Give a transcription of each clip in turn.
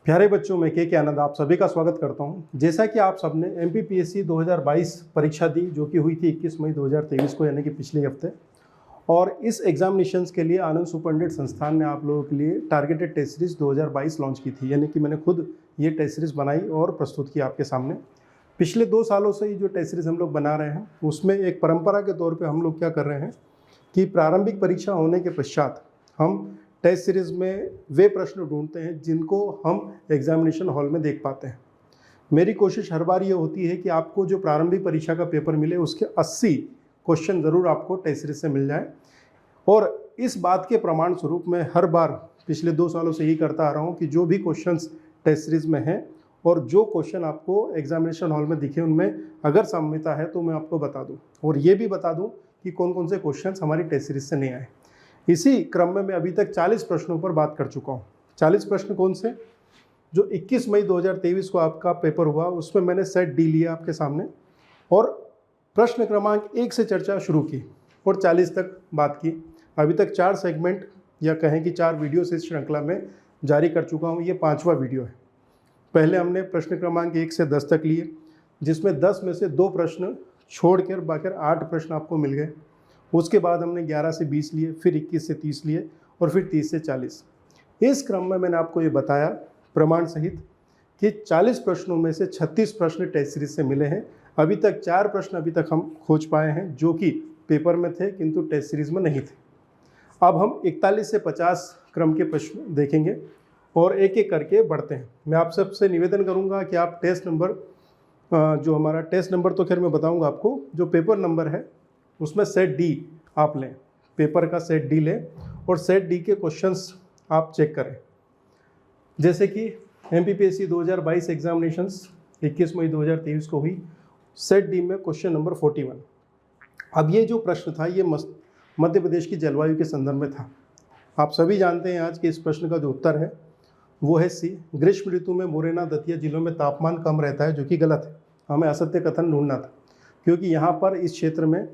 प्यारे बच्चों, मैं के आनंद आप सभी का स्वागत करता हूं। जैसा कि आप सबने एमपीपीएससी 2022 परीक्षा दी, जो कि हुई थी 21 मई 2023 को, यानी कि पिछले हफ्ते। और इस एग्जामिनेशंस के लिए आनंद सुपरटेंडेंट संस्थान ने आप लोगों के लिए टारगेटेड टेस्ट सीरीज 2022 लॉन्च की थी, यानी कि मैंने खुद ये टेस्ट सीरीज बनाई और प्रस्तुत की आपके सामने। पिछले 2 सालों से ये जो टेस्ट सीरीज हम लोग बना रहे हैं, उसमें एक परंपरा के तौर पर हम लोग क्या कर रहे हैं कि प्रारंभिक परीक्षा होने के पश्चात हम टेस्ट सीरीज में वे प्रश्न ढूंढते हैं जिनको हम एग्जामिनेशन हॉल में देख पाते हैं। मेरी कोशिश हर बार ये होती है कि आपको जो प्रारंभिक परीक्षा का पेपर मिले उसके 80 क्वेश्चन ज़रूर आपको टेस्ट सीरीज से मिल जाए। और इस बात के प्रमाण स्वरूप मैं हर बार पिछले 2 सालों से यही करता आ रहा हूँ कि जो भी क्वेश्चंस टेस्ट सीरीज में हैं और जो क्वेश्चन आपको एग्जामिनेशन हॉल में दिखे उनमें अगर साम्यता है तो मैं आपको बता दूँ, और ये भी बता दूँ कि कौन कौन से क्वेश्चन हमारी टेस्ट सीरीज से नहीं आए। इसी क्रम में मैं अभी तक 40 प्रश्नों पर बात कर चुका हूँ। 40 प्रश्न कौन से? जो 21 मई 2023 को आपका पेपर हुआ, उसमें मैंने सेट डी लिया आपके सामने और प्रश्न क्रमांक 1 से चर्चा शुरू की और 40 तक बात की। अभी तक 4 सेगमेंट या कहें कि 4 वीडियो से इस श्रृंखला में जारी कर चुका हूँ। ये 5वां वीडियो है। पहले हमने प्रश्न क्रमांक 1 से 10 तक लिए, जिसमें 10 में से 2 प्रश्न छोड़कर बाकी 8 प्रश्न आपको मिल गए। उसके बाद हमने 11 से 20 लिए, फिर 21 से 30 लिए और फिर 30 से 40। इस क्रम में मैंने आपको ये बताया प्रमाण सहित कि 40 प्रश्नों में से 36 प्रश्न टेस्ट सीरीज से मिले हैं। अभी तक 4 प्रश्न अभी तक हम खोज पाए हैं जो कि पेपर में थे किंतु टेस्ट सीरीज में नहीं थे। अब हम 41 से 50 क्रम के प्रश्न देखेंगे और एक एक करके बढ़ते हैं। मैं आप सबसे निवेदन करूँगा कि आप टेस्ट नंबर, जो हमारा टेस्ट नंबर तो खैर मैं बताऊँगा आपको, जो पेपर नंबर है उसमें सेट डी आप लें, पेपर का सेट डी लें और सेट डी के क्वेश्चंस आप चेक करें। जैसे कि एमपीपीएससी 2022 एग्जामिनेशंस 21 मई 2023 को हुई, सेट डी में क्वेश्चन नंबर 41। अब ये जो प्रश्न था ये मध्य प्रदेश की जलवायु के संदर्भ में था। आप सभी जानते हैं आज के इस प्रश्न का जो उत्तर है वो है सी। ग्रीष्म ऋतु में मुरैना दतिया जिलों में तापमान कम रहता है, जो कि गलत है। हमें असत्य कथन ढूंढना था, क्योंकि यहाँ पर इस क्षेत्र में,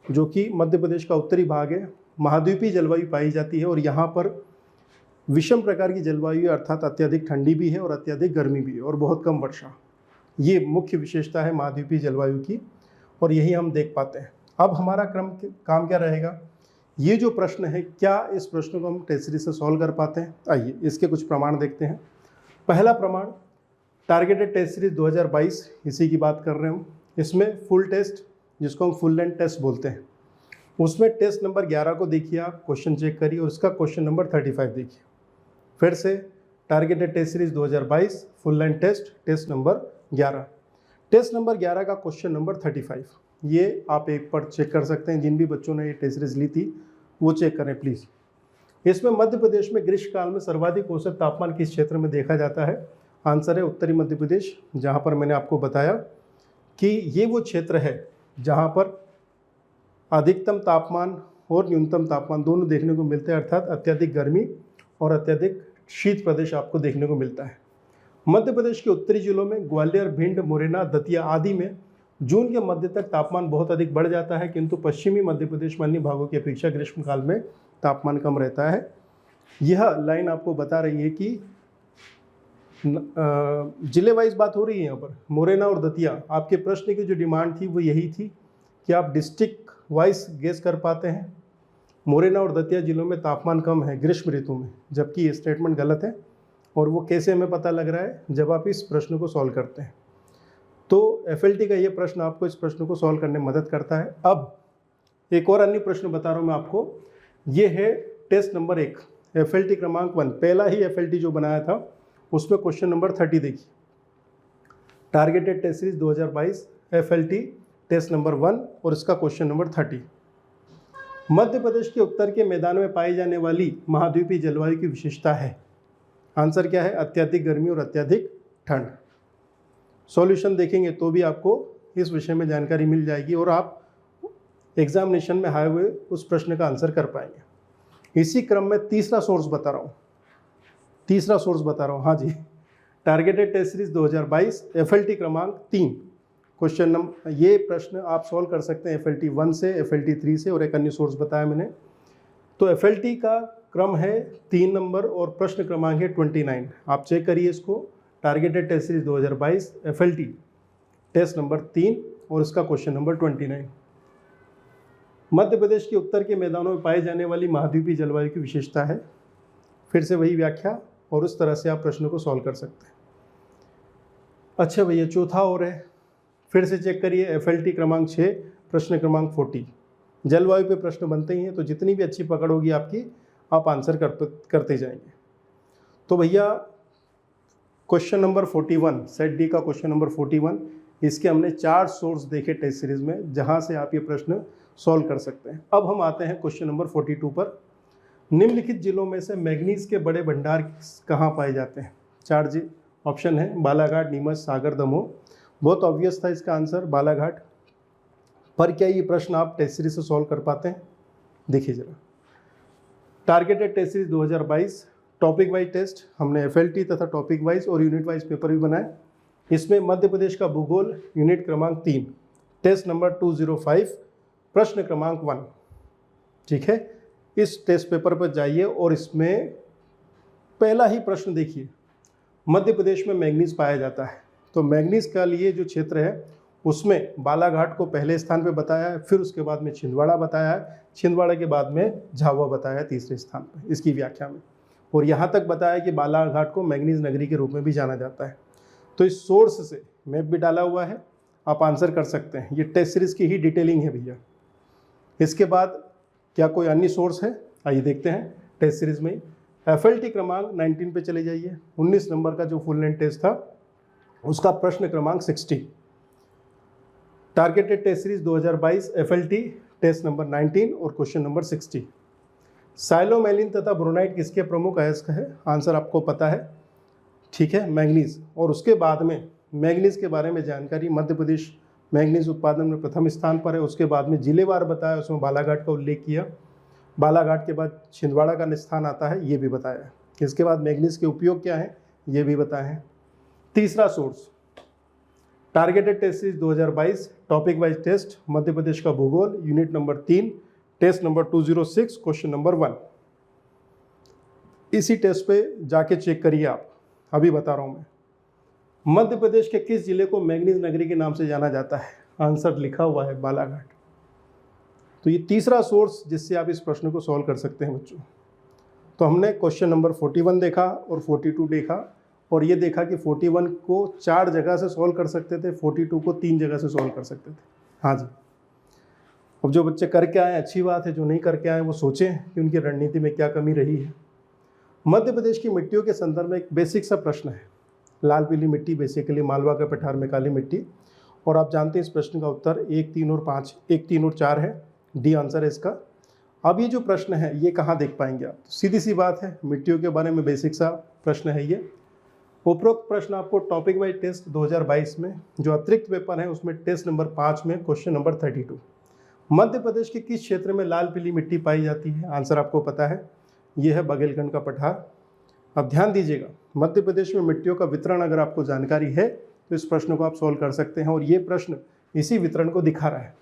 जो कि मध्य प्रदेश का उत्तरी भाग है, महाद्वीपीय जलवायु पाई जाती है और यहाँ पर विषम प्रकार की जलवायु, अर्थात अत्यधिक ठंडी भी है और अत्यधिक गर्मी भी है और बहुत कम वर्षा। ये मुख्य विशेषता है महाद्वीपीय जलवायु की और यही हम देख पाते हैं। अब हमारा काम क्या रहेगा? ये जो प्रश्न है, क्या इस प्रश्न को हम टेस्ट सीरीज से सॉल्व कर पाते हैं? आइए इसके कुछ प्रमाण देखते हैं। पहला प्रमाण, टारगेटेड टेस्ट सीरीज 2022, इसी की बात कर रहे हैं हम। इसमें फुल टेस्ट, जिसको हम फुल लेंथ टेस्ट बोलते हैं, उसमें टेस्ट नंबर 11 को देखिए, आप क्वेश्चन चेक करिए और उसका क्वेश्चन नंबर 35 देखिए। फिर से targeted test series 2022 full length test, test number 11। Test number 11 का क्वेश्चन नंबर 35, ये आप एक पर चेक कर सकते हैं। जिन भी बच्चों ने ये टेस्ट सीरीज ली थी वो चेक करें प्लीज़। इसमें मध्य प्रदेश में ग्रीष्मकाल में सर्वाधिक औसत तापमान किस क्षेत्र में देखा जाता है? आंसर है उत्तरी मध्य प्रदेश, जहाँ पर मैंने आपको बताया कि ये वो क्षेत्र है जहाँ पर अधिकतम तापमान और न्यूनतम तापमान दोनों देखने को मिलते हैं, अर्थात अत्यधिक गर्मी और अत्यधिक शीत प्रदेश आपको देखने को मिलता है। मध्य प्रदेश के उत्तरी जिलों में ग्वालियर, भिंड, मुरैना, दतिया आदि में जून के मध्य तक तापमान बहुत अधिक बढ़ जाता है, किंतु पश्चिमी मध्य प्रदेश में अन्य भागों की अपेक्षा ग्रीष्मकाल में तापमान कम रहता है। यह लाइन आपको बता रही है कि जिले वाइज बात हो रही है। यहाँ पर मुरैना और दतिया, आपके प्रश्न की जो डिमांड थी वो यही थी कि आप डिस्ट्रिक्ट वाइज गेस कर पाते हैं। मुरैना और दतिया जिलों में तापमान कम है ग्रीष्म ऋतु में, जबकि ये स्टेटमेंट गलत है। और वो कैसे हमें पता लग रहा है? जब आप इस प्रश्न को सॉल्व करते हैं। तो एफएलटी का ये प्रश्न आपको इस प्रश्न को सॉल्व करने में मदद करता है। अब एक और अन्य प्रश्न बता रहा हूँ मैं आपको, ये है टेस्ट नंबर 1, एफएलटी क्रमांक 1। पहला ही एफएलटी जो बनाया था उसमें क्वेश्चन नंबर 30 देखिए। Targeted test series 2022 FLT test number 1 और इसका क्वेश्चन नंबर 30। मध्य प्रदेश के उत्तर के मैदान में पाई जाने वाली महाद्वीपीय जलवायु की विशेषता है। आंसर क्या है? अत्यधिक गर्मी और अत्यधिक ठंड। सॉल्यूशन देखेंगे तो भी आपको इस विषय में जानकारी मिल जाएगी और आप एग्जामिनेशन में आए हुए उस प्रश्न का आंसर कर पाएंगे। इसी क्रम में तीसरा सोर्स बता रहा हूँ। हाँ जी, टारगेटेड टेस्ट सीरीज 2022 एफएलटी क्रमांक 3, क्वेश्चन नंबर, ये प्रश्न आप सॉल्व कर सकते हैं एफएलटी 1 से, एफएलटी 3 से, और एक अन्य सोर्स बताया मैंने। तो एफएलटी का क्रम है 3 नंबर और प्रश्न क्रमांक है 29। आप चेक करिए इसको। Targeted test series 2022 FLT test number 3 और इसका क्वेश्चन नंबर 29। मध्य प्रदेश के उत्तर के मैदानों में पाई जाने वाली महाद्वीपीय जलवायु की विशेषता है। फिर से वही व्याख्या और उस तरह से आप प्रश्न को सॉल्व कर सकते हैं। अच्छा भैया, चौथा और है, फिर से चेक करिए। FLT क्रमांक 6 प्रश्न क्रमांक 40। जलवायु पे प्रश्न बनते ही हैं, तो जितनी भी अच्छी पकड़ होगी आपकी, आप आंसर करते जाएंगे। तो भैया क्वेश्चन नंबर 41, सेट डी का क्वेश्चन नंबर 41, इसके हमने 4 सोर्स देखे टेस्ट सीरीज में, जहां से आप ये प्रश्न सॉल्व कर सकते हैं। अब हम आते हैं क्वेश्चन नंबर 42 पर। निम्नलिखित जिलों में से मैग्नीज के बड़े भंडार कहाँ पाए जाते हैं? 4 ऑप्शन है, बालाघाट, नीमच, सागर, दमोह। बहुत ऑब्वियस था इसका आंसर, बालाघाट। पर क्या ये प्रश्न आप टेस्ट सीरीज से सॉल्व कर पाते हैं? देखिए जरा। Targeted test series 2022 topic wise test, हमने FLT तथा टॉपिक वाइज और यूनिट वाइज पेपर भी बनाए। इसमें मध्य प्रदेश का भूगोल यूनिट क्रमांक 3 टेस्ट नंबर 205 प्रश्न क्रमांक 1। ठीक है, इस टेस्ट पेपर पर जाइए और इसमें पहला ही प्रश्न देखिए, मध्य प्रदेश में मैग्नीज पाया जाता है। तो मैग्नीज का लिए जो क्षेत्र है उसमें बालाघाट को पहले स्थान पे बताया है, फिर उसके बाद में छिंदवाड़ा बताया है, छिंदवाड़ा के बाद में झाबुआ बताया है तीसरे स्थान पे इसकी व्याख्या में, और यहाँ तक बताया कि बालाघाट को मैग्नीज नगरी के रूप में भी जाना जाता है। तो इस सोर्स से मैप भी डाला हुआ है, आप आंसर कर सकते हैं। ये टेस्ट सीरीज की ही डिटेलिंग है भैया। इसके बाद क्या कोई अन्य सोर्स है? आइए देखते हैं टेस्ट सीरीज में ही। FLT क्रमांक 19 पे चले जाइए। 19 नंबर का जो फुल लेंथ टेस्ट था उसका प्रश्न क्रमांक 60। Targeted test series 2022 FLT test number 19 और क्वेश्चन नंबर 60। साइलोमेलिन तथा ब्रोनाइट किसके प्रमुख अयस्क है? आंसर आपको पता है, ठीक है, मैग्नीज। और उसके बाद में मैग्नीज के बारे में जानकारी, मध्य प्रदेश मैग्नीज उत्पादन में प्रथम स्थान पर है। उसके बाद में जिलेवार बताया, उसमें बालाघाट का उल्लेख किया। बालाघाट के बाद छिंदवाड़ा का स्थान आता है, ये भी बताया है। इसके बाद मैग्नीज के उपयोग क्या है, ये भी बताया है। तीसरा source targeted test series 2022 topic wise test, Madhya Pradesh का भूगोल unit number 3 test number 206 question number 1। इसी टेस्ट पे जाके चेक करिए आप, अभी बता रहा हूँ मैं। मध्य प्रदेश के किस जिले को मैग्नीज नगरी के नाम से जाना जाता है? आंसर लिखा हुआ है बालाघाट। तो ये तीसरा सोर्स जिससे आप इस प्रश्न को सॉल्व कर सकते हैं बच्चों। तो हमने क्वेश्चन नंबर 41 देखा और 42 देखा, और ये देखा कि 41 को 4 जगह से सॉल्व कर सकते थे, 42 को 3 जगह से सॉल्व कर सकते थे। हाँ जी। अब जो बच्चे करके आए अच्छी बात है, जो नहीं करके आए वो सोचें कि उनकी रणनीति में क्या कमी रही है। मध्य प्रदेश की मिट्टियों के संदर्भ में एक बेसिक सा प्रश्न है। लाल पीली मिट्टी, बेसिकली मालवा का पठार में काली मिट्टी। और आप जानते हैं इस प्रश्न का उत्तर 1, 3 और 5, 1, 3 और 4 है। डी आंसर है इसका। अब ये जो प्रश्न है ये कहाँ देख पाएंगे आप? सीधी सी बात है, मिट्टियों के बारे में बेसिक सा प्रश्न है ये। उपरोक्त प्रश्न आपको टॉपिक वाइज टेस्ट 2022 में जो अतिरिक्त पेपर है उसमें टेस्ट नंबर 5 में क्वेश्चन नंबर 32। मध्य प्रदेश के किस क्षेत्र में लाल पीली मिट्टी पाई जाती है? आंसर आपको पता है, ये है बघेलखंड का पठार। अब ध्यान दीजिएगा, मध्य प्रदेश में मिट्टियों का वितरण अगर आपको जानकारी है तो इस प्रश्न को आप सॉल्व कर सकते हैं, और ये प्रश्न इसी वितरण को दिखा रहा है।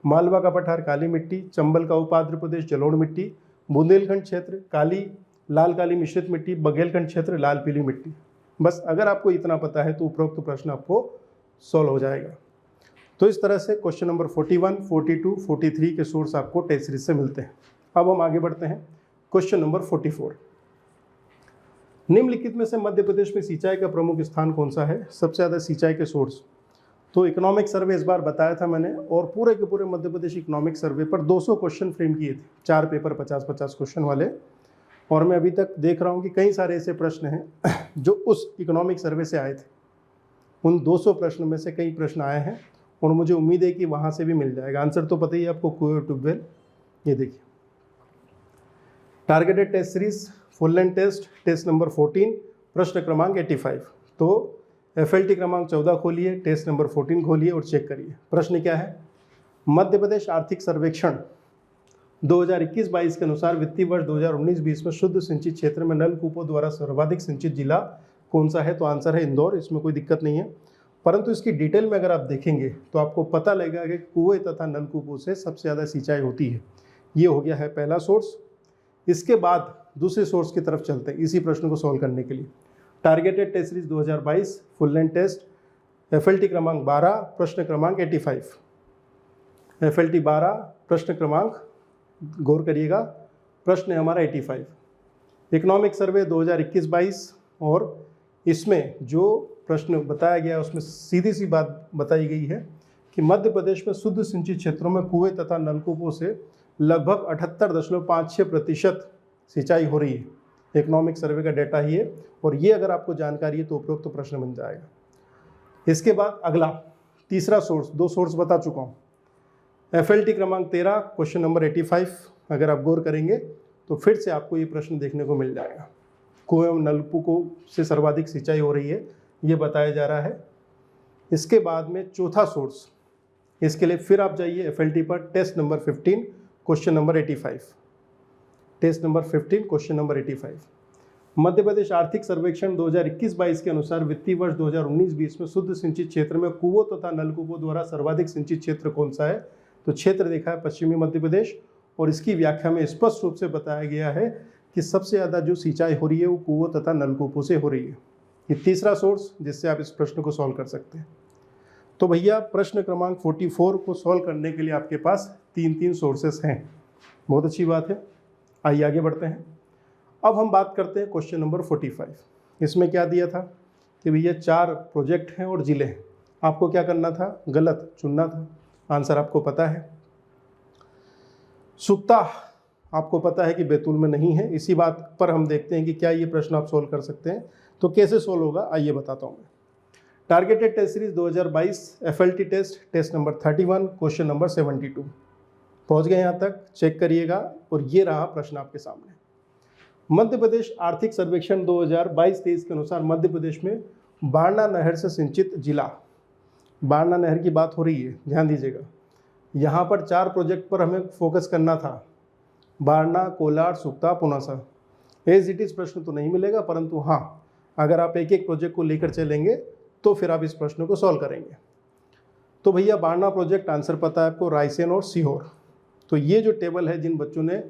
मालवा का पठार काली मिट्टी, चंबल का उपाद्र प्रदेश जलोढ़ मिट्टी, बुंदेलखंड क्षेत्र काली लाल काली मिश्रित मिट्टी, बघेलखंड क्षेत्र लाल पीली मिट्टी। बस अगर आपको इतना पता है तो उपरोक्त प्रश्न आपको सॉल्व हो जाएगा। तो इस तरह से क्वेश्चन नंबर 41, 42, 43 के सोर्स आपको टेस्ट सीरीज से मिलते हैं। अब हम आगे बढ़ते हैं क्वेश्चन नंबर 44। निम्नलिखित में से मध्य प्रदेश में सिंचाई का प्रमुख स्थान कौन सा है? सबसे ज़्यादा सिंचाई के सोर्स। तो इकोनॉमिक सर्वे इस बार बताया था मैंने, और पूरे के पूरे मध्य प्रदेश इकोनॉमिक सर्वे पर 200 क्वेश्चन फ्रेम किए थे, 4 पेपर 50-50 क्वेश्चन वाले। और मैं अभी तक देख रहा हूँ कि कई सारे ऐसे प्रश्न हैं जो उस इकोनॉमिक सर्वे से आए थे। उन 200 प्रश्न में से कई प्रश्न आए हैं और मुझे उम्मीद है कि वहाँ से भी मिल जाएगा आंसर। तो पता ही है आपको, कुएं ट्यूबवेल। ये देखिए targeted test series full length test, test number 14 प्रश्न क्रमांक 85। तो FLT क्रमांक 14 खोलिए, टेस्ट नंबर 14 खोलिए और चेक करिए प्रश्न क्या है। मध्य प्रदेश आर्थिक सर्वेक्षण 2021-22 के अनुसार वित्तीय वर्ष 2019-20 में शुद्ध सिंचित क्षेत्र में नलकूपों द्वारा सर्वाधिक सिंचित जिला कौन सा है? तो आंसर है इंदौर। इसमें कोई दिक्कत नहीं है, परंतु इसकी डिटेल में अगर आप देखेंगे तो आपको पता लगेगा कि कुएं तथा नलकूपों से सबसे ज़्यादा सिंचाई होती है। ये हो गया है पहला सोर्स। इसके बाद दूसरे सोर्स की तरफ चलते हैं इसी प्रश्न को सॉल्व करने के लिए। Targeted test series 2022 full length test FLT क्रमांक 12 प्रश्न क्रमांक 85। FLT 12 प्रश्न क्रमांक, गौर करिएगा, प्रश्न है हमारा 85। इकोनॉमिक सर्वे 2021-22 और इसमें जो प्रश्न बताया गया उसमें सीधी सी बात बताई गई है कि मध्य प्रदेश में शुद्ध सिंचित क्षेत्रों में कुएं तथा नलकूपों से लगभग 78.56% सिंचाई हो रही है। इकोनॉमिक सर्वे का डेटा ही है और ये अगर आपको जानकारी है तो उपरोक्त तो प्रश्न बन जाएगा। इसके बाद अगला तीसरा सोर्स, दो सोर्स बता चुका हूँ। FLT क्रमांक 13 क्वेश्चन नंबर 85 अगर आप गौर करेंगे तो फिर से आपको ये प्रश्न देखने को मिल जाएगा। कुएं एवं नलकूपों से सर्वाधिक सिंचाई हो रही है ये बताया जा रहा है। इसके बाद में चौथा सोर्स, इसके लिए फिर आप जाइए FLT पर, test number 15 question number 85। Test number 15 question number 85। Madhya Pradesh आर्थिक सर्वेक्षण 2021-22 के अनुसार वित्तीय वर्ष 2019-20 में शुद्ध सिंचित क्षेत्र में कुओं तथा नलकूपों द्वारा सर्वाधिक सिंचित क्षेत्र कौन सा है? तो क्षेत्र देखा है पश्चिमी मध्य प्रदेश और इसकी व्याख्या में स्पष्ट रूप से बताया गया है कि सबसे ज़्यादा जो सिंचाई हो रही है वो कुओं तथा नलकूपों से हो रही है। ये तीसरा सोर्स जिससे आप इस प्रश्न को सॉल्व कर सकते हैं। तो भैया प्रश्न क्रमांक 44 को सॉल्व करने के लिए आपके पास तीन सोर्सेस हैं। बहुत अच्छी बात है, आइए आगे बढ़ते हैं। अब हम बात करते हैं क्वेश्चन नंबर 45। इसमें क्या दिया था कि भैया 4 प्रोजेक्ट हैं और जिले हैं, आपको क्या करना था? गलत चुनना था। आंसर आपको पता है। सुक्ता आपको पता है कि बैतूल में नहीं है। इसी बात पर हम देखते हैं कि क्या ये प्रश्न आप सोल्व कर सकते हैं। तो कैसे सोल्व होगा आइए बताता हूँ मैं। Targeted test series 2022 FLT test number 31 question number 72। पहुँच गए यहाँ तक? चेक करिएगा और ये रहा प्रश्न आपके सामने। मध्य प्रदेश आर्थिक सर्वेक्षण 2022-23 के अनुसार मध्य प्रदेश में बारना नहर से सिंचित जिला, बारना नहर की बात हो रही है, ध्यान दीजिएगा। यहाँ पर 4 प्रोजेक्ट पर हमें फोकस करना था, Barna, Kolar, सुक्ता, Punasa. As it is प्रश्न तो नहीं मिलेगा, परंतु हाँ अगर आप एक एक प्रोजेक्ट को लेकर चलेंगे तो फिर आप इस प्रश्न को सॉल्व करेंगे। तो भैया बारना प्रोजेक्ट आंसर पता है आपको, रायसेन और सीहोर। तो ये जो टेबल है, जिन बच्चों ने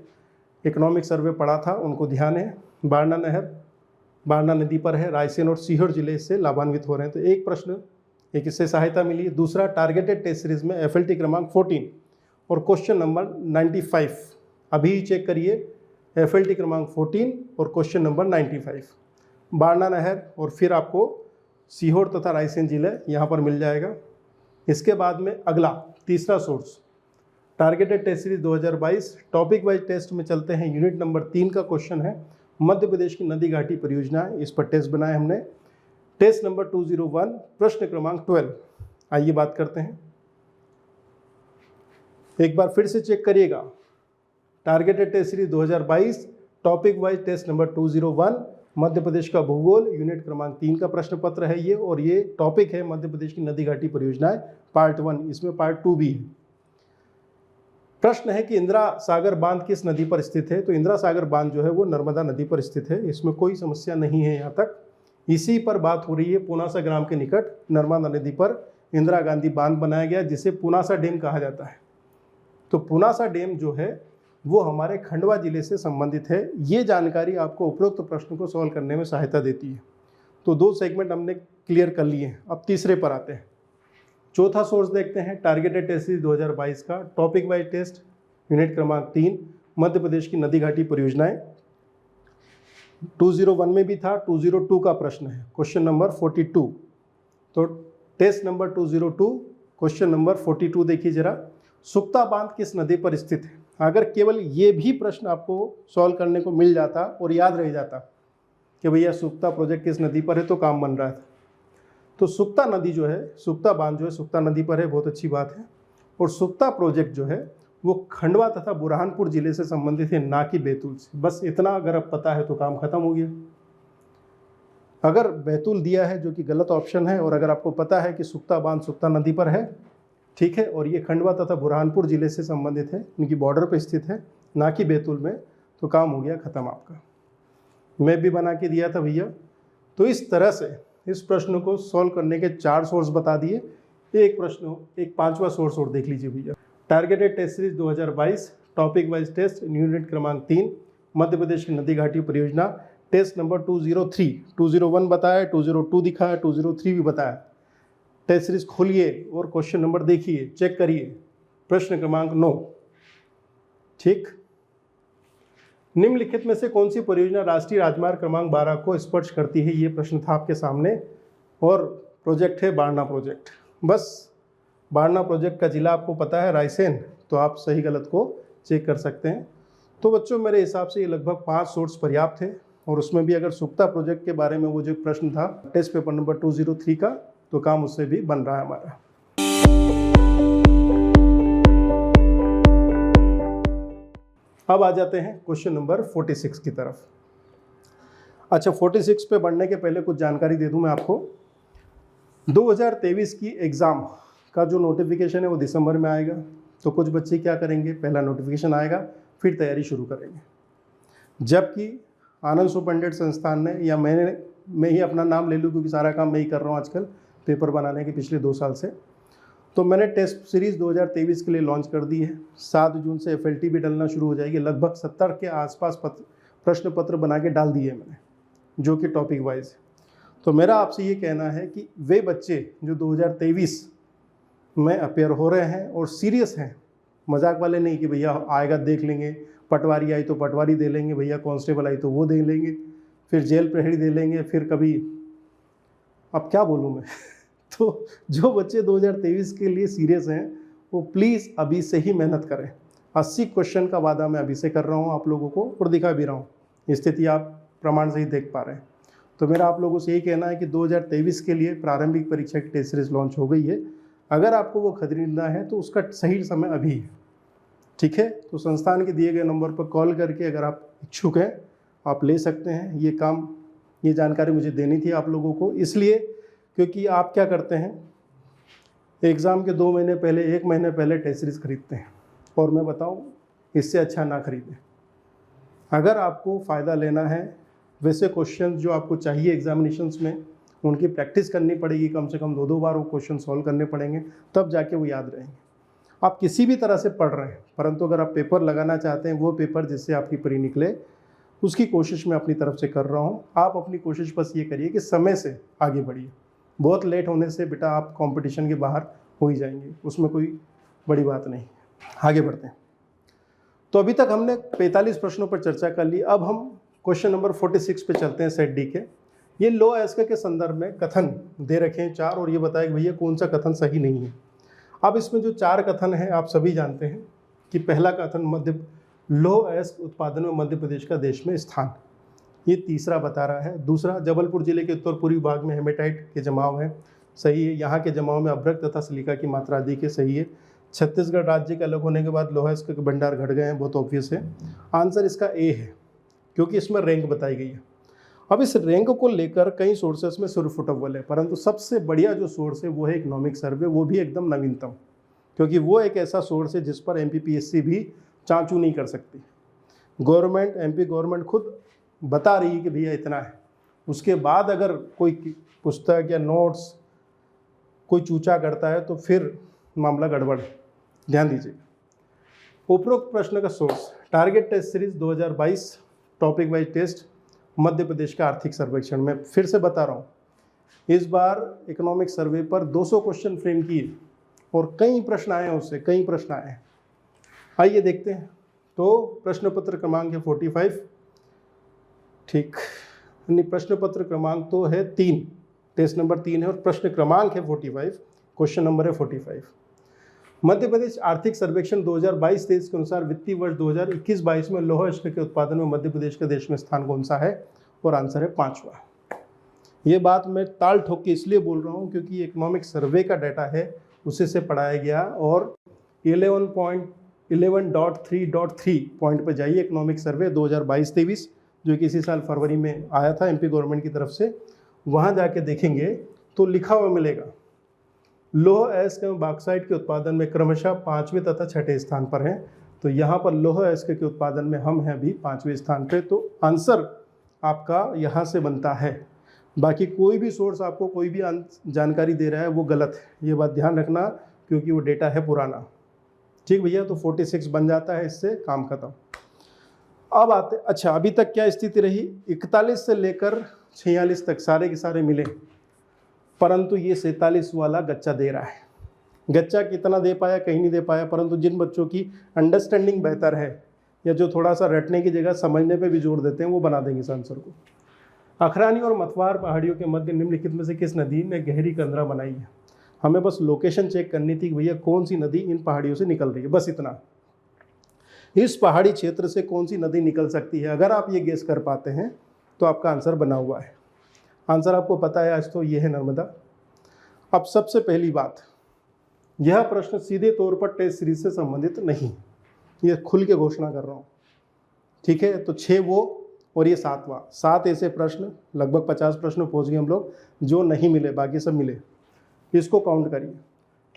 इकोनॉमिक सर्वे पढ़ा था उनको ध्यान है, बारना नहर बारना नदी पर है, रायसेन और सीहोर जिले इससे लाभान्वित हो रहे हैं। तो एक प्रश्न, एक इससे सहायता मिली। दूसरा टारगेटेड टेस्ट सीरीज में FLT क्रमांक 14 और क्वेश्चन नंबर 95 अभी चेक करिए। FLT क्रमांक 14 और क्वेश्चन नंबर 95 बारना नहर और फिर आपको सीहोर तथा रायसेन जिले यहाँ पर मिल जाएगा। इसके बाद में अगला तीसरा source targeted test series 2022 topic wise test में चलते हैं। यूनिट नंबर 3 का क्वेश्चन है मध्य प्रदेश की नदी घाटी परियोजना, इस पर टेस्ट बनाए हमने। टेस्ट नंबर 201 प्रश्न क्रमांक 12। आइए बात करते हैं। एक बार फिर से चेक करिएगा। Targeted test series 2022 topic wise test number 201 Madhya Pradesh का भूगोल, यूनिट क्रमांक 3 का प्रश्न पत्र है ये, और ये टॉपिक है मध्य प्रदेश की नदी घाटी परियोजनाएं पार्ट 1, इसमें पार्ट 2 भी है। प्रश्न है कि इंदिरा सागर बांध किस नदी पर स्थित है? तो इंदिरा सागर बांध जो है वो नर्मदा नदी पर स्थित है, इसमें कोई समस्या नहीं है यहाँ तक। इसी पर बात हो रही है, पुनासा ग्राम के निकट नर्मदा नदी पर इंदिरा गांधी बांध बनाया गया जिसे पुनासा डैम कहा जाता है। तो पुनासा डैम जो है वो हमारे खंडवा जिले से संबंधित है। ये जानकारी आपको उपरोक्त प्रश्न को सॉल्व करने में सहायता देती है। तो 2 सेगमेंट हमने क्लियर कर लिए हैं। अब तीसरे पर आते हैं। चौथा सोर्स देखते हैं, टारगेटेड टेस्ट सीरीज 2022 का टॉपिक वाइज टेस्ट, यूनिट क्रमांक 3 मध्य प्रदेश की नदी घाटी परियोजनाएं। 201 में भी था, 202 का प्रश्न है, क्वेश्चन नंबर 42। तो टेस्ट नंबर 202 क्वेश्चन नंबर 42 देखिए जरा। सुक्ता बांध किस नदी पर स्थित है? अगर केवल ये भी प्रश्न आपको सॉल्व करने को मिल जाता और याद रह जाता कि भैया सुक्ता प्रोजेक्ट किस नदी पर है तो काम बन रहा था। तो सुक्ता नदी जो है, सुक्ता बांध जो है सुक्ता नदी पर है, बहुत अच्छी बात है। और सुक्ता प्रोजेक्ट जो है वो खंडवा तथा बुरहानपुर जिले से संबंधित है, ना कि बैतूल से। बस इतना अगर अब पता है तो काम खत्म हो गया। अगर बैतूल दिया है जो कि गलत ऑप्शन है, और अगर आपको पता है कि सुक्ता बांध सुक्ता नदी पर है, ठीक है, और ये खंडवा तथा बुरहानपुर जिले से संबंधित है, उनकी बॉर्डर पर स्थित है, ना कि बैतूल में, तो काम हो गया खत्म आपका। मैं भी बना के दिया था भैया। तो इस तरह से इस प्रश्न को सॉल्व करने के 4 सोर्स बता दिए। एक प्रश्न, एक 5वां सोर्स और देख लीजिए भैया। Targeted test series 2022 topic wise test, unit क्रमांक 3 मध्य प्रदेश की नदी घाटी परियोजना। टेस्ट नंबर 203, 201 बताया, 202 दिखाया, 203 भी बताया। टेस्ट सीरीज खोलिए और क्वेश्चन नंबर देखिए, चेक करिए। प्रश्न क्रमांक 9, ठीक। निम्नलिखित में से कौन सी परियोजना राष्ट्रीय राजमार्ग क्रमांक 12 को स्पर्श करती है? ये प्रश्न था आपके सामने और प्रोजेक्ट है बारना प्रोजेक्ट। बस बारना प्रोजेक्ट का जिला आपको पता है रायसेन, तो आप सही गलत को चेक कर सकते हैं। तो बच्चों मेरे हिसाब से ये लगभग 5 सोर्स पर्याप्त है, और उसमें भी अगर सुक्ता प्रोजेक्ट के बारे में वो जो प्रश्न था टेस्ट पेपर नंबर 203 का, तो काम उससे भी बन रहा है हमारा। अब आ जाते हैं क्वेश्चन नंबर 46 की तरफ। अच्छा, 46 पे बढ़ने के पहले कुछ जानकारी दे दूं मैं आपको। 2023 की एग्ज़ाम का जो नोटिफिकेशन है वो दिसंबर में आएगा। तो कुछ बच्चे क्या करेंगे, पहला नोटिफिकेशन आएगा फिर तैयारी शुरू करेंगे। जबकि आनंद सुपंडित संस्थान ने, या मैं ही अपना नाम ले लूँ क्योंकि सारा काम मैं ही कर रहा हूँ आजकल पेपर बनाने के पिछले 2 साल से, तो मैंने टेस्ट सीरीज़ 2023 के लिए लॉन्च कर दी है। 7 जून से FLT भी डलना शुरू हो जाएगी। लगभग 70 के आसपास प्रश्न पत्र बना के डाल दिए मैंने, जो कि टॉपिक वाइज है। तो मेरा आपसे ये कहना है कि वे बच्चे जो 2023 में अपेयर हो रहे हैं और सीरियस हैं, मजाक वाले नहीं कि भैया आएगा देख लेंगे, पटवारी आई तो पटवारी दे लेंगे, भैया कांस्टेबल आई तो वो दे लेंगे, फिर जेल प्रहरी दे लेंगे, फिर कभी अब क्या बोलूँ मैं तो जो बच्चे 2023 के लिए सीरियस हैं वो प्लीज़ अभी से ही मेहनत करें। 80 क्वेश्चन का वादा मैं अभी से कर रहा हूँ आप लोगों को और दिखा भी रहा हूँ। स्थिति आप प्रमाण से ही देख पा रहे हैं। तो मेरा आप लोगों से यही कहना है कि 2023 के लिए प्रारंभिक परीक्षा की टेस्ट सीरीज लॉन्च हो गई है। अगर आपको वो खरीदना है तो उसका सही समय अभी है, ठीक है। तो संस्थान के दिए गए नंबर पर कॉल करके अगर आप इच्छुक हैं आप ले सकते हैं। ये जानकारी मुझे देनी थी आप लोगों को, इसलिए क्योंकि आप क्या करते हैं, एग्ज़ाम के 2 महीने पहले, 1 महीने पहले टेस्ट सीरीज खरीदते हैं, और मैं बताऊं इससे अच्छा ना खरीदें। अगर आपको फ़ायदा लेना है, वैसे क्वेश्चन जो आपको चाहिए एग्जामिनेशंस में उनकी प्रैक्टिस करनी पड़ेगी, कम से कम 2-2 बार वो क्वेश्चन सॉल्व करने पड़ेंगे, तब जाके वो याद रहेंगे। आप किसी भी तरह से पढ़ रहे हैं, परंतु अगर आप पेपर लगाना चाहते हैं, वो पेपर जिससे आपकी प्री निकले, उसकी कोशिश मैं अपनी तरफ से कर रहा हूँ। आप अपनी कोशिश बस ये करिए कि समय से आगे बढ़िए। बहुत लेट होने से बेटा आप कंपटीशन के बाहर हो ही जाएंगे, उसमें कोई बड़ी बात नहीं। आगे बढ़ते हैं। तो अभी तक हमने 45 प्रश्नों पर चर्चा कर ली। अब हम क्वेश्चन नंबर 46 पे चलते हैं, सेट डी के। ये लो एस्क के संदर्भ में कथन दे रखे हैं 4, और ये बताया कि भैया कौन सा कथन सही नहीं है। अब इसमें जो 4 कथन हैं आप सभी जानते हैं कि पहला कथन लो एस्क उत्पादन में मध्य प्रदेश का देश में स्थान, ये तीसरा बता रहा है। दूसरा, जबलपुर जिले के उत्तर पूर्वी भाग में हेमेटाइट के जमाव है, सही है। यहाँ के जमाव में अभ्रक तथा सिलिका की मात्रा अधिक है, सही है। छत्तीसगढ़ राज्य के अलग होने के बाद लोहा एस्क के भंडार घट गए हैं, बहुत ऑब्वियस है। आंसर इसका ए है, क्योंकि इसमें रैंक बताई गई है। अब इस रैंक को लेकर कई सोर्सेस में सुरफुटअव्वल है, परंतु सबसे बढ़िया जो सोर्स है वो है इकोनॉमिक सर्वे, वो भी एकदम नवीनतम, क्योंकि वो एक ऐसा सोर्स है जिस पर MPPSC भी चाँचू नहीं कर सकती। MP गवर्नमेंट खुद बता रही है कि भैया इतना है, उसके बाद अगर कोई पुस्तक या नोट्स कोई चूचा करता है तो फिर मामला गड़बड़ है, ध्यान दीजिएगा। उपरोक्त प्रश्न का source target test series 2022 topic wise test Madhya Pradesh का आर्थिक सर्वेक्षण। में फिर से बता रहा हूँ, इस बार इकोनॉमिक सर्वे पर 200 क्वेश्चन फ्रेम किए और कई प्रश्न आए हैं, उससे कई प्रश्न आए हैं। आइए देखते हैं। तो प्रश्न पत्र क्रमांक है 45, ठीक, प्रश्न पत्र क्रमांक तो है 3, टेस्ट नंबर 3 है और प्रश्न क्रमांक है 45, क्वेश्चन नंबर है 45। मध्य प्रदेश आर्थिक सर्वेक्षण 2022-23 के अनुसार वित्तीय वर्ष 2021-22 में लौह अयस्क के उत्पादन में मध्य प्रदेश का देश में स्थान कौन सा है? और आंसर है 5वां। ये बात मैं ताल ठोक के इसलिए बोल रहा हूँ क्योंकि इकोनॉमिक सर्वे का डाटा है, उसी से पढ़ाया गया। और 11.3.3 पॉइंट पर जाइए, इकोनॉमिक सर्वे 2022-23 जो कि इसी साल फरवरी में आया था MP गवर्नमेंट की तरफ से, वहाँ जाके देखेंगे तो लिखा हुआ मिलेगा लौह अयस्क एवं बॉक्साइट के उत्पादन में क्रमशः 5वें तथा 6ठे स्थान पर हैं। तो यहाँ पर लौह अयस्क के उत्पादन में हम हैं अभी 5वें स्थान पे। तो आंसर आपका यहाँ से बनता है। बाकी कोई भी सोर्स आपको कोई भी जानकारी दे रहा है वो गलत है, ये बात ध्यान रखना, क्योंकि वो डेटा है पुराना। ठीक भैया, तो 46 बन जाता है, इससे काम खत्म। अब आते, अच्छा अभी तक क्या स्थिति रही, 41 से लेकर 46 तक सारे के सारे मिले, परंतु ये 47 वाला गच्चा दे रहा है। गच्चा कितना दे पाया कहीं नहीं दे पाया, परंतु जिन बच्चों की अंडरस्टैंडिंग बेहतर है या जो थोड़ा सा रटने की जगह समझने पे भी जोर देते हैं वो बना देंगे इस आंसर को। अखरानी और मतवार पहाड़ियों के मध्य निम्नलिखित में से किस नदी ने गहरी कंदरा बनाई है। हमें बस लोकेशन चेक करनी थी कि भैया कौन सी नदी इन पहाड़ियों से निकल रही है, बस इतना। इस पहाड़ी क्षेत्र से कौन सी नदी निकल सकती है, अगर आप ये गेस कर पाते हैं तो आपका आंसर बना हुआ है। आंसर आपको पता है आज तो, ये है नर्मदा। अब सबसे पहली बात, यह प्रश्न सीधे तौर पर टेस्ट सीरीज से संबंधित नहीं, ये खुल के घोषणा कर रहा हूँ, ठीक है। तो 6 वो और ये 7वां, 7 ऐसे प्रश्न, लगभग 50 प्रश्न पहुँच गए हम लोग, जो नहीं मिले, बाकी सब मिले, इसको काउंट करिए।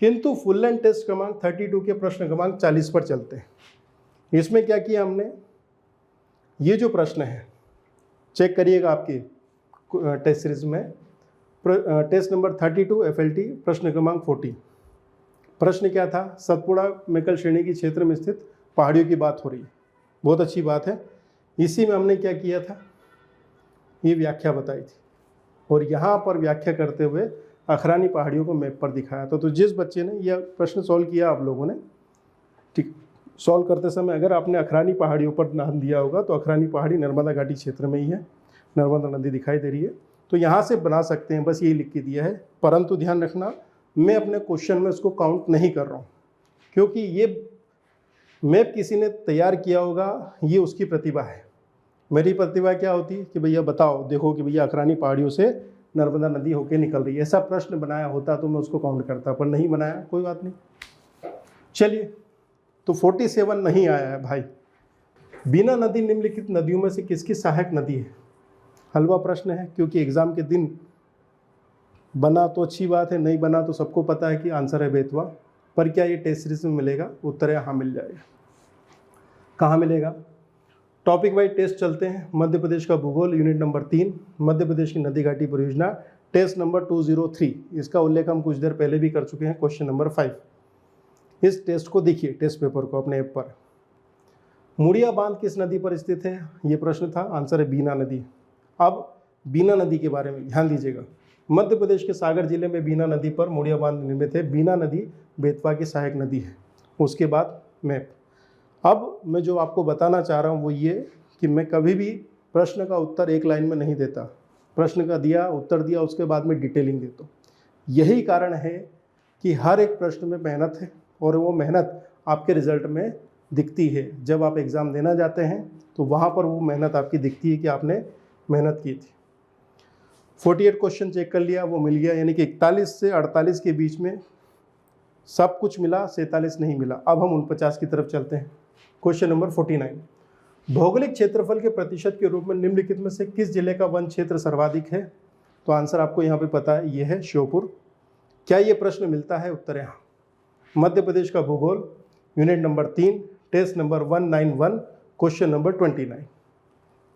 किंतु फुल लेंथ टेस्ट क्रमांक 32 के प्रश्न क्रमांक 40 पर चलते हैं। इसमें क्या किया हमने, ये जो प्रश्न है चेक करिएगा आपकी टेस्ट सीरीज में, टेस्ट नंबर 32 FLT प्रश्न क्रमांक 40। प्रश्न क्या था, सतपुड़ा मेकल श्रेणी की क्षेत्र में स्थित पहाड़ियों की बात हो रही है, बहुत अच्छी बात है। इसी में हमने क्या किया था, ये व्याख्या बताई थी, और यहाँ पर व्याख्या करते हुए अखरानी पहाड़ियों को मैप पर दिखाया था। तो जिस बच्चे ने यह प्रश्न सॉल्व किया आप लोगों ने, ठीक, सॉल्व करते समय अगर आपने अखरानी पहाड़ियों पर ध्यान दिया होगा तो अखरानी पहाड़ी नर्मदा घाटी क्षेत्र में ही है, नर्मदा नदी दिखाई दे रही है, तो यहाँ से बना सकते हैं, बस यही लिख के दिया है। परंतु ध्यान रखना, मैं अपने क्वेश्चन में इसको काउंट नहीं कर रहा हूँ, क्योंकि ये मैप किसी ने तैयार किया होगा, ये उसकी प्रतिभा है। मेरी प्रतिभा क्या होती है कि भैया बताओ, देखो कि भैया अखरानी पहाड़ियों से नर्मदा नदी होकर निकल रही है, ऐसा प्रश्न बनाया होता तो मैं उसको काउंट करता, पर नहीं बनाया, कोई बात नहीं। चलिए, तो 47 नहीं आया है भाई। बीना नदी निम्नलिखित नदियों में से किसकी सहायक नदी है। हलवा प्रश्न है, क्योंकि एग्जाम के दिन बना तो अच्छी बात है, नहीं बना तो सबको पता है कि आंसर है बेतवा। पर क्या ये टेस्ट सीरीज में मिलेगा, उत्तर यहाँ मिल जाएगा। कहाँ मिलेगा, टॉपिक वाइज टेस्ट चलते हैं। मध्य प्रदेश का भूगोल यूनिट नंबर 3, मध्य प्रदेश की नदी घाटी परियोजना, टेस्ट नंबर 203। इसका उल्लेख हम कुछ देर पहले भी कर चुके हैं, क्वेश्चन नंबर 5। इस टेस्ट को देखिए, टेस्ट पेपर को अपने ऐप पर। मुड़िया बांध किस नदी पर स्थित है, ये प्रश्न था, आंसर है बीना नदी। अब बीना नदी के बारे में ध्यान दीजिएगा। मध्य प्रदेश के सागर जिले में बीना नदी पर मुड़िया बांध निर्मित है। बीना नदी बेतवा की सहायक नदी है। उसके बाद मैप। अब मैं जो आपको बताना चाह रहा हूँ वो ये कि मैं कभी भी प्रश्न का उत्तर एक लाइन में नहीं देता, प्रश्न का दिया, उत्तर दिया, उसके बाद में डिटेलिंग देता हूँ। यही कारण है कि हर एक प्रश्न में मेहनत है, और वो मेहनत आपके रिजल्ट में दिखती है। जब आप एग्ज़ाम देना जाते हैं तो वहाँ पर वो मेहनत आपकी दिखती है कि आपने मेहनत की थी। 48 क्वेश्चन चेक कर लिया, वो मिल गया, यानी कि 41 से 48 के बीच में सब कुछ मिला, 47 नहीं मिला। अब हम 49 की तरफ चलते हैं। क्वेश्चन नंबर 49, भौगोलिक क्षेत्रफल के प्रतिशत के रूप में निम्नलिखित में से किस जिले का वन क्षेत्र सर्वाधिक है। तो आंसर आपको यहाँ पे पता है, ये है श्योपुर। क्या ये प्रश्न मिलता है, उत्तर यहाँ। मध्य प्रदेश का भूगोल unit number 3, test number 191, question number 29।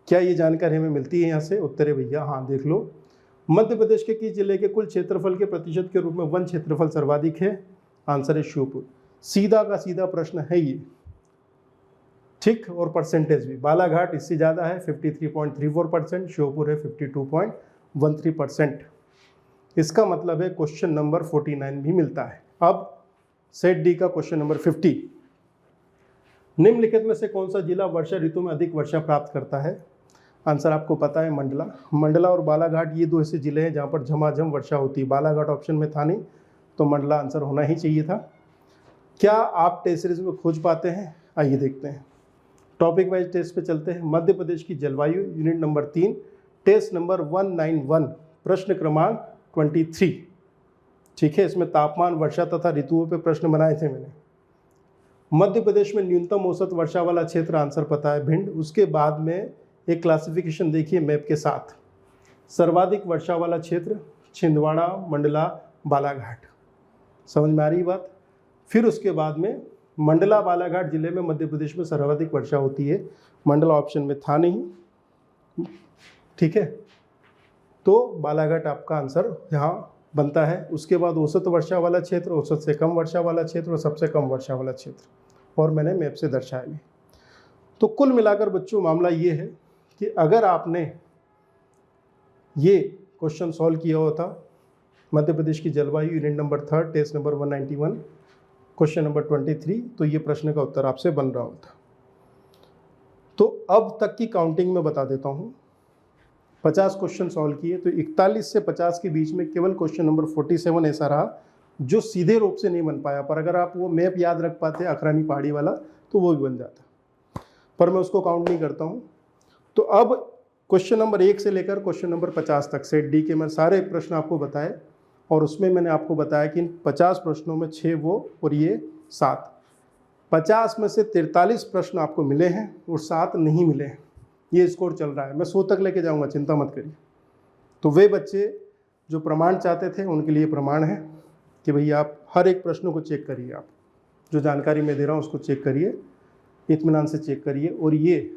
क्या ये जानकारी हमें मिलती है यहाँ से, उत्तर है भैया हाँ, देख लो। मध्य प्रदेश के किस जिले के कुल क्षेत्रफल के प्रतिशत के रूप में वन क्षेत्रफल सर्वाधिक है, आंसर है श्योपुर। सीधा का सीधा प्रश्न है ये, ठीक। और परसेंटेज भी, बालाघाट इससे ज़्यादा है 53.34%, श्योपुर है 52.13%। इसका मतलब है क्वेश्चन नंबर 49 भी मिलता है। अब सेट डी का क्वेश्चन नंबर 50, निम्नलिखित में से कौन सा जिला वर्षा ऋतु में अधिक वर्षा प्राप्त करता है। आंसर आपको पता है, मंडला। मंडला और बालाघाट ये दो ऐसे जिले हैं जहाँ पर झमाझम वर्षा होती है। बालाघाट ऑप्शन में था नहीं, तो मंडला आंसर होना ही चाहिए था। क्या आप टेस्ट सीरीज में खोज पाते हैं, आइए देखते हैं। टॉपिक वाइज टेस्ट पे चलते हैं। मध्य प्रदेश की जलवायु यूनिट नंबर 3, टेस्ट नंबर 191, प्रश्न क्रमांक 23, ठीक है। इसमें तापमान, वर्षा तथा ऋतुओं पे प्रश्न बनाए थे मैंने। मध्य प्रदेश में न्यूनतम औसत वर्षा वाला क्षेत्र, आंसर पता है, भिंड। उसके बाद में एक क्लासिफिकेशन देखिए मैप के साथ, सर्वाधिक वर्षा वाला क्षेत्र छिंदवाड़ा, मंडला, बालाघाट। समझ में आ रही बात। फिर उसके बाद में मंडला, बालाघाट जिले में मध्य प्रदेश में सर्वाधिक वर्षा होती है। मंडला ऑप्शन में था नहीं, ठीक है, तो बालाघाट आपका आंसर यहाँ बनता है। उसके बाद औसत वर्षा वाला क्षेत्र, औसत से कम वर्षा वाला क्षेत्र और सबसे कम वर्षा वाला क्षेत्र, और मैंने मैप से दर्शाया भी। तो कुल मिलाकर बच्चों मामला ये है कि अगर आपने ये क्वेश्चन सॉल्व किया होता, मध्य प्रदेश की जलवायु unit number 3 test number 191 question number 23, तो ये प्रश्न का उत्तर आपसे बन रहा होता। तो अब तक की काउंटिंग में बता देता हूँ। 50 क्वेश्चन सॉल्व किए, तो 41 से 50 के बीच में केवल क्वेश्चन नंबर 47 ऐसा रहा जो सीधे रूप से नहीं बन पाया, पर अगर आप वो मैप याद रख पाते अखरानी पहाड़ी वाला तो वो भी बन जाता, पर मैं उसको काउंट नहीं करता हूँ। तो अब क्वेश्चन नंबर 1 से लेकर क्वेश्चन नंबर 50 तक सेट डी के मैं सारे प्रश्न आपको बताए, और उसमें मैंने आपको बताया कि इन 50 प्रश्नों में 6 वो और ये 7, 50 में से 43 प्रश्न आपको मिले हैं और 7 नहीं मिले हैं। ये स्कोर चल रहा है, मैं 100 तक लेके जाऊंगा, चिंता मत करिए। तो वे बच्चे जो प्रमाण चाहते थे उनके लिए प्रमाण है कि भैया आप हर एक प्रश्न को चेक करिए, आप जो जानकारी मैं दे रहा हूँ उसको चेक करिए, इत्मीनान से चेक करिए। और ये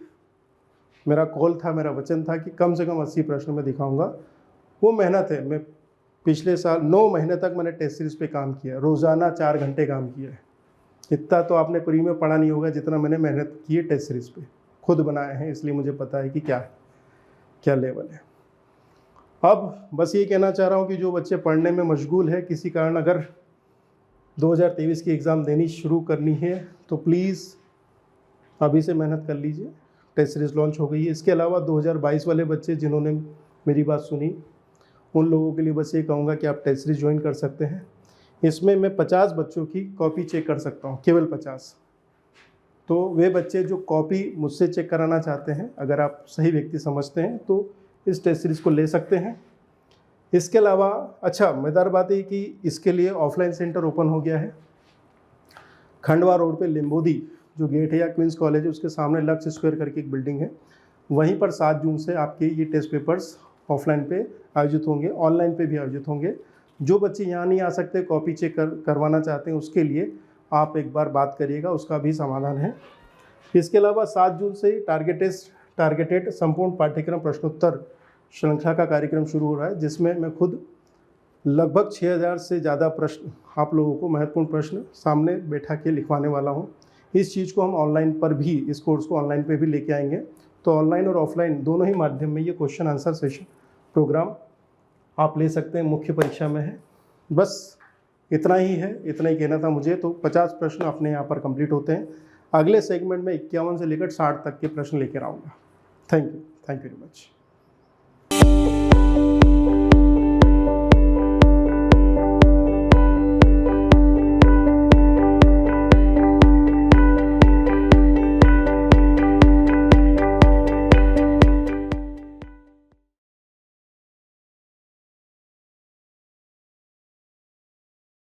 मेरा कॉल था, मेरा वचन था कि कम से कम 80 प्रश्न मैं दिखाऊंगा। वो मेहनत है, मैं पिछले साल 9 महीने तक मैंने टेस्ट सीरीज़ पे काम किया, रोज़ाना 4 घंटे काम किया है। इतना तो आपने प्री में पढ़ा नहीं होगा जितना मैंने मेहनत की है टेस्ट सीरीज़ पे, खुद बनाए हैं, इसलिए मुझे पता है कि क्या लेवल है। अब बस ये कहना चाह रहा हूँ कि जो बच्चे पढ़ने में मशगूल है, किसी कारण अगर 2023 की एग्ज़ाम देनी शुरू करनी है तो प्लीज़ अभी से मेहनत कर लीजिए। टेस्ट सीरीज़ लॉन्च हो गई है। इसके अलावा 2022 वाले बच्चे जिन्होंने मेरी बात सुनी, उन लोगों के लिए बस ये कहूँगा कि आप टेस्ट सीरीज़ ज्वाइन कर सकते हैं। इसमें मैं 50 बच्चों की कॉपी चेक कर सकता हूँ, केवल 50। तो वे बच्चे जो कॉपी मुझसे चेक कराना चाहते हैं, अगर आप सही व्यक्ति समझते हैं तो इस टेस्ट सीरीज़ को ले सकते हैं। इसके अलावा अच्छा मज़ेदार बात है कि इसके लिए ऑफलाइन सेंटर ओपन हो गया है। खंडवा रोड पे लिम्बोदी जो गेट है या क्वींस कॉलेज है उसके सामने लक्स स्क्वायर करके एक बिल्डिंग है, वहीं पर 7 जून से आपके ये टेस्ट पेपर्स ऑफलाइन पे आयोजित होंगे, ऑनलाइन पे भी आयोजित होंगे। जो बच्चे यहाँ नहीं आ सकते, कॉपी चेक करवाना चाहते हैं, उसके लिए आप एक बार बात करिएगा, उसका भी समाधान है। इसके अलावा 7 जून से टारगेटेड संपूर्ण पाठ्यक्रम प्रश्नोत्तर श्रृंखला का कार्यक्रम शुरू हो रहा है, जिसमें मैं खुद लगभग 6000 से ज़्यादा प्रश्न, आप लोगों को महत्वपूर्ण प्रश्न सामने बैठा के लिखवाने वाला हूँ। इस चीज़ को हम ऑनलाइन पर भी, इस कोर्स को ऑनलाइन पे भी लेके आएंगे। तो ऑनलाइन और ऑफलाइन दोनों ही माध्यम में ये क्वेश्चन आंसर सेशन प्रोग्राम आप ले सकते हैं, मुख्य परीक्षा में है। बस इतना ही है, इतना ही कहना था मुझे। तो 50 प्रश्न अपने यहाँ पर कंप्लीट होते हैं। अगले सेगमेंट में 51 से लेकर 60 तक के प्रश्न लेकर आऊँगा। Thank you very much.